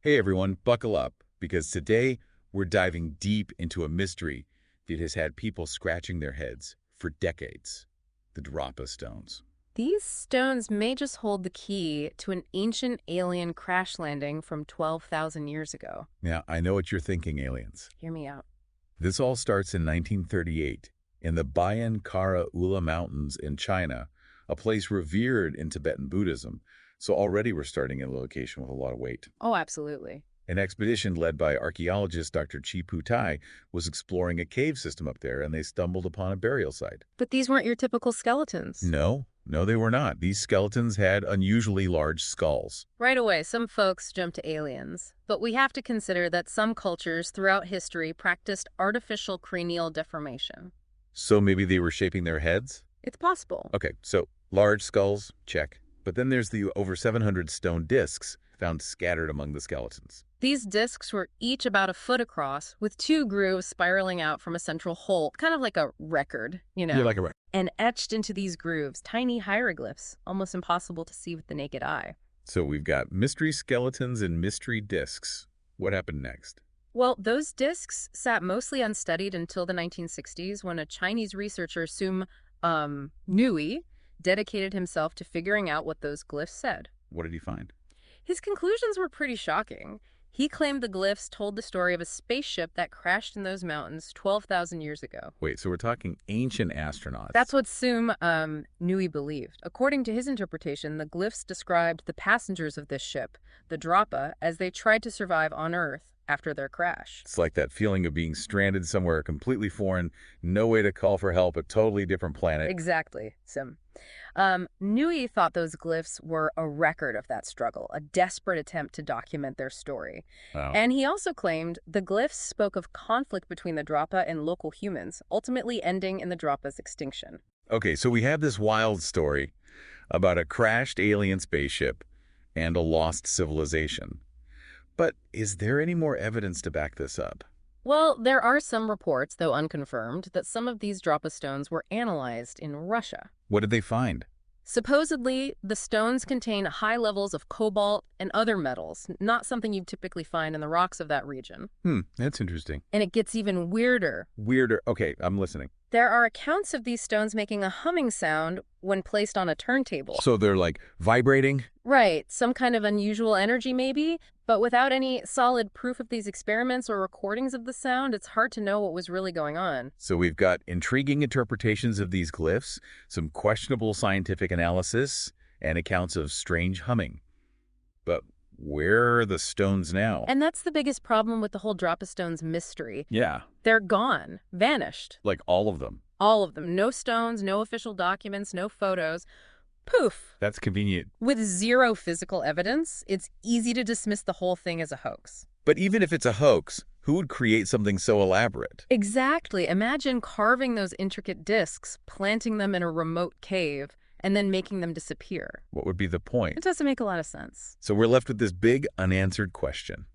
Hey everyone, buckle up, because today we're diving deep into a mystery that has had people scratching their heads for decades. The Dropa stones. These stones may just hold the key to an ancient alien crash landing from 12,000 years ago. Now, I know what you're thinking, aliens. Hear me out. This all starts in 1938 in the Bayan Kara Ula Mountains in China, a place revered in Tibetan Buddhism, so already we're starting at a location with a lot of weight. Oh, absolutely. An expedition led by archaeologist Dr. Chi Pu Tai was exploring a cave system up there, and they stumbled upon a burial site. But these weren't your typical skeletons. No, they were not. These skeletons had unusually large skulls. Right away, some folks jump to aliens. But we have to consider that some cultures throughout history practiced artificial cranial deformation. So maybe they were shaping their heads? It's possible. Okay, so large skulls, check. But then there's the over 700 stone discs found scattered among the skeletons. These discs were each about a foot across, with two grooves spiraling out from a central hole, kind of like a record, Yeah, like a record. And etched into these grooves, tiny hieroglyphs, almost impossible to see with the naked eye. So we've got mystery skeletons and mystery discs. What happened next? Well, those discs sat mostly unstudied until the 1960s when a Chinese researcher, Sum Nui, dedicated himself to figuring out what those glyphs said. What did he find? His conclusions were pretty shocking. He claimed the glyphs told the story of a spaceship that crashed in those mountains 12,000 years ago. Wait, so we're talking ancient astronauts. That's what Sum Nui believed. According to his interpretation, the glyphs described the passengers of this ship, the Dropa, as they tried to survive on Earth after their crash. It's like that feeling of being stranded somewhere completely foreign, no way to call for help, a totally different planet. Exactly, Sim. Nui thought those glyphs were a record of that struggle, a desperate attempt to document their story. Wow. And he also claimed the glyphs spoke of conflict between the Dropa and local humans, ultimately ending in the Dropa's extinction. Okay, so we have this wild story about a crashed alien spaceship and a lost civilization. But is there any more evidence to back this up? Well, there are some reports, though unconfirmed, that some of these Dropa stones were analyzed in Russia. What did they find? Supposedly, the stones contain high levels of cobalt and other metals, not something you'd typically find in the rocks of that region. That's interesting. And it gets even weirder. Weirder. Okay, I'm listening. There are accounts of these stones making a humming sound when placed on a turntable. So they're like vibrating? Right, some kind of unusual energy maybe, but without any solid proof of these experiments or recordings of the sound, it's hard to know what was really going on. So we've got intriguing interpretations of these glyphs, some questionable scientific analysis, and accounts of strange humming. But where are the stones now? And that's the biggest problem with the whole Dropa stones mystery. Yeah, They're gone, vanished. like all of them. All of them. No stones, no official documents, no photos. Poof. That's convenient. With zero physical evidence, it's easy to dismiss the whole thing as a hoax. But even if it's a hoax, who would create something so elaborate? Exactly. Imagine carving those intricate discs, planting them in a remote cave, and then making them disappear. What would be the point? It doesn't make a lot of sense. So we're left with this big unanswered question.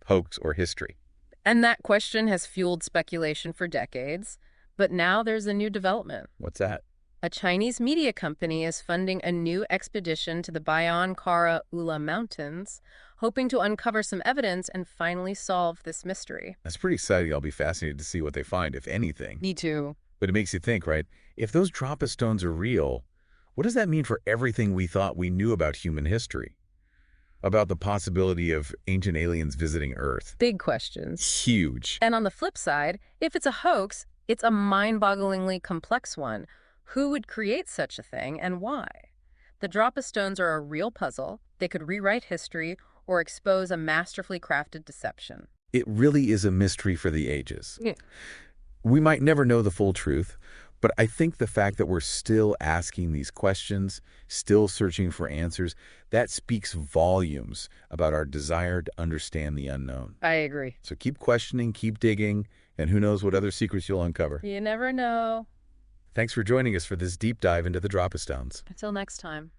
Hoax or history? And that question has fueled speculation for decades. But now there's a new development. What's that? A Chinese media company is funding a new expedition to the Bayan Kara Ula Mountains, hoping to uncover some evidence and finally solve this mystery. That's pretty exciting. I'll be fascinated to see what they find, if anything. Me too. But it makes you think, right? If those Dropa stones are real, what does that mean for everything we thought we knew about human history? About the possibility of ancient aliens visiting Earth? Big questions. Huge. And on the flip side, if it's a hoax, it's a mind-bogglingly complex one. Who would create such a thing and why? The Dropa stones are a real puzzle. They could rewrite history or expose a masterfully crafted deception. It really is a mystery for the ages. Yeah. We might never know the full truth, but I think the fact that we're still asking these questions, still searching for answers, that speaks volumes about our desire to understand the unknown. I agree. So keep questioning, keep digging, and who knows what other secrets you'll uncover. You never know. Thanks for joining us for this deep dive into the Dropa stones. Until next time.